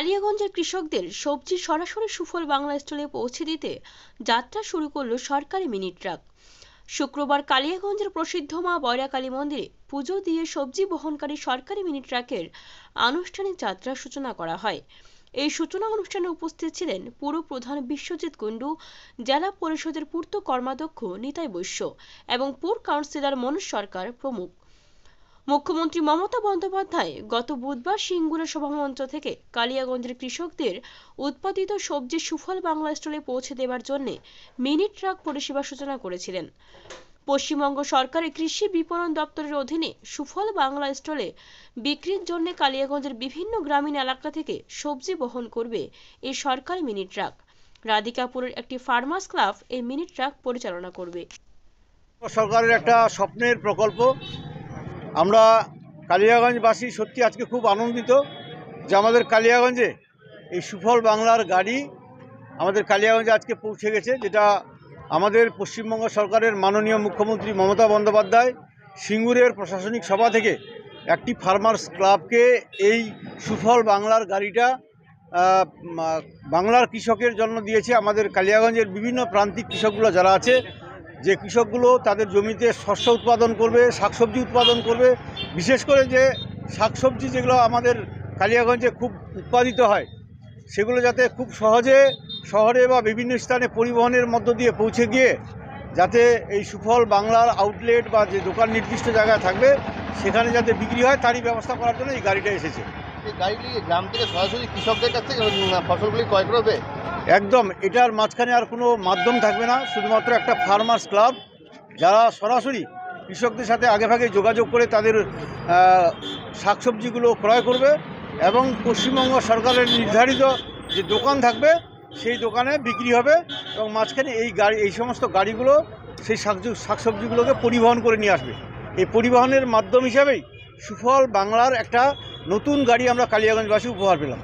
কালিয়াগঞ্জের কৃষকদের সবজি সরাসরি সুফল বাংলা স্টলে পৌঁছে দিতে যাত্রা শুরু করলো সরকারি মিনি ট্রাক। শুক্রবার কালিয়াগঞ্জের প্রসিদ্ধ মা বয়রাকালী মন্দিরে পুজো দিয়ে সবজি বহনকারী সরকারি মিনি ট্রাকের আনুষ্ঠানিক যাত্রার সূচনা করা হয়। এই সূচনা অনুষ্ঠানে উপস্থিত ছিলেন পুর প্রধান বিশ্বজিৎ কুণ্ডু, জেলা পরিষদের পূর্ত কর্মাধ্যক্ষ নিতাই বৈশ্য এবং পুর কাউন্সিলর মনোজ সরকার প্রমুখ। মুখ্যমন্ত্রী মমতা বন্দ্যোপাধ্যায় গত বুধবার সিঙ্গুরে সভামঞ্চ থেকে কালিয়াগঞ্জের কৃষকদের উৎপাদিত সবজি সুফল বাংলা স্টলে পৌঁছে দেওয়ার জন্য মিনি ট্রাক পরিষেবা সূচনা করেছিলেন। পশ্চিমবঙ্গ সরকারের কৃষি বিপণন দপ্তরের অধীনে সুফল বাংলা স্টলে বিক্রির জন্য কালিয়াগঞ্জের বিভিন্ন গ্রামীণ এলাকা থেকে সবজি বহন করবে এই সরকারি মিনি ট্রাক। রাধিকাপুরের একটি ফার্মার্স ক্লাব এই মিনি ট্রাক পরিচালনা করবে। সরকারের একটা স্বপ্নের প্রকল্প। আমরা কালিয়াগঞ্জবাসী সত্যি আজকে খুব আনন্দিত যে আমাদের কালিয়াগঞ্জে এই সুফল বাংলার গাড়ি আমাদের কালিয়াগঞ্জে আজকে পৌঁছে গেছে, যেটা আমাদের পশ্চিমবঙ্গ সরকারের মাননীয় মুখ্যমন্ত্রী মমতা বন্দ্যোপাধ্যায় সিঙ্গুরের প্রশাসনিক সভা থেকে একটি ফার্মার্স ক্লাবকে এই সুফল বাংলার গাড়িটা বাংলার কৃষকের জন্য দিয়েছে। আমাদের কালিয়াগঞ্জের বিভিন্ন প্রান্তিক কৃষকগুলো যারা আছে, যে কৃষকগুলো তাদের জমিতে শস্য উৎপাদন করবে, শাকসবজি উৎপাদন করবে, বিশেষ করে যে শাকসবজি যেগুলো আমাদের কালিয়াগঞ্জে খুব উৎপাদিত হয় সেগুলো যাতে খুব সহজে শহরে বা বিভিন্ন স্থানে পরিবহনের মধ্য দিয়ে পৌঁছে গিয়ে যাতে এই সুফল বাংলার আউটলেট বা যে দোকান নির্দিষ্ট জায়গায় থাকবে সেখানে যাতে বিক্রি হয় তারই ব্যবস্থা করার জন্য এই গাড়িটা এসেছে। এই গাড়ি গ্রাম থেকে সরাসরি কৃষকদের কাছ থেকে ফসলগুলি ক্রয় করবে। একদম, এটার মাঝখানে আর কোনো মাধ্যম থাকবে না, শুধুমাত্র একটা ফার্মার্স ক্লাব যারা সরাসরি কৃষকদের সাথে আগেভাগে যোগাযোগ করে তাদের শাকসবজিগুলো ক্রয় করবে এবং পশ্চিমবঙ্গ সরকারের নির্ধারিত যে দোকান থাকবে সেই দোকানে বিক্রি হবে এবং মাঝখানে এই সমস্ত গাড়িগুলো সেই শাকসবজিগুলোকে পরিবহন করে নিয়ে আসবে। এই পরিবহনের মাধ্যম হিসাবেই সুফল বাংলার একটা নতুন গাড়ি আমরা কালিয়াগঞ্জবাসী উপহার পেলাম।